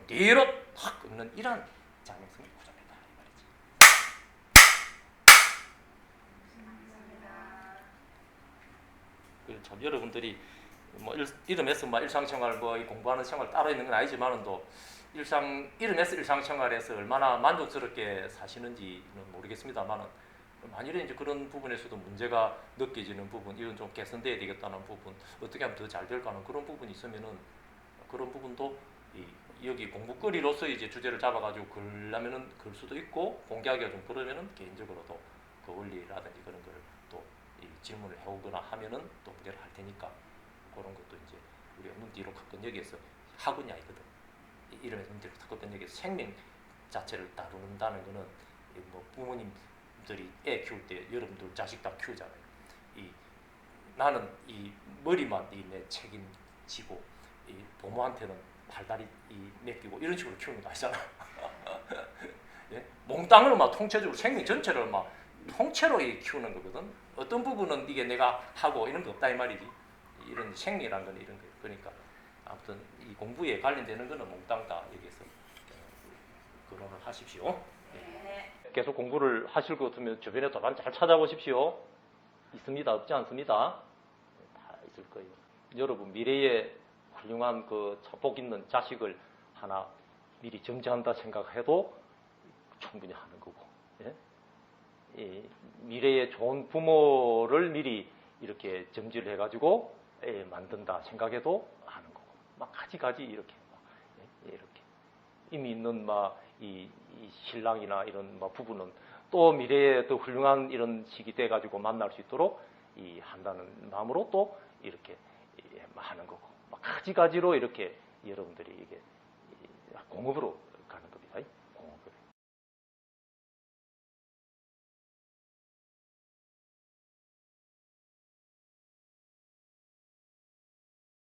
뒤로 탁 꺾는 이런 자명성이 구조된다 이 말이지. 참 여러분들이 뭐 이름에서 뭐 일상생활 뭐 공부하는 생활 따로 있는 건 아니지만은도 이름에서 일상생활에서 얼마나 만족스럽게 사시는지는 모르겠습니다만은 만일에 이제 그런 부분에서도 문제가 느껴지는 부분, 이건 좀 개선돼야 되겠다는 부분, 어떻게 하면 더 잘 될까 하는 그런 부분이 있으면은 그런 부분도 여기 공부거리로서 이제 주제를 잡아가지고 글라면은 글 수도 있고 공개하기가 좀 그러면은 개인적으로도 그 원리라든지 그런 걸 또 질문을 해오거나 하면은 또 문제를 할 테니까 그런 것도 이제 우리가 눈 뒤로 가끔 여기에서 학원이 아니거든. 이름에서 눈 뒤로 가끔 여기에서 생명 자체를 다룬다는 거는 뭐 부모님들이 애 키울 때 여러분들 자식 다 키우잖아요. 나는 이 머리만 내 책임지고 부모한테는 팔다리 맡기고 이런 식으로 키우는 거 아니잖아. 예? 몽땅을 막 통째적으로 생명 전체를 막 통째로 키우는 거거든. 어떤 부분은 이게 내가 하고 이런 거 없다 이 말이지. 이런 생리란 건 이런 거예요. 그러니까 아무튼 이 공부에 관련되는 거는 몽땅 다 여기서 거론을 하십시오. 계속 공부를 하실 것 같으면 주변에 도반 잘 찾아보십시오. 있습니다. 없지 않습니다. 다 있을 거예요. 여러분 미래에 훌륭한 그 복 있는 자식을 하나 미리 정지한다 생각해도 충분히 하는 거고, 예? 이 미래에 좋은 부모를 미리 이렇게 점지를 해가지고 만든다 생각해도 하는 거고, 막 가지가지 이렇게 이렇게 이미 있는 이 신랑이나 이런 부부는 또 미래에 더 훌륭한 이런 시기 돼 가지고 만날 수 있도록 한다는 마음으로 또 이렇게 하는 거고, 막 가지가지로 이렇게 여러분들이 이게 공업으로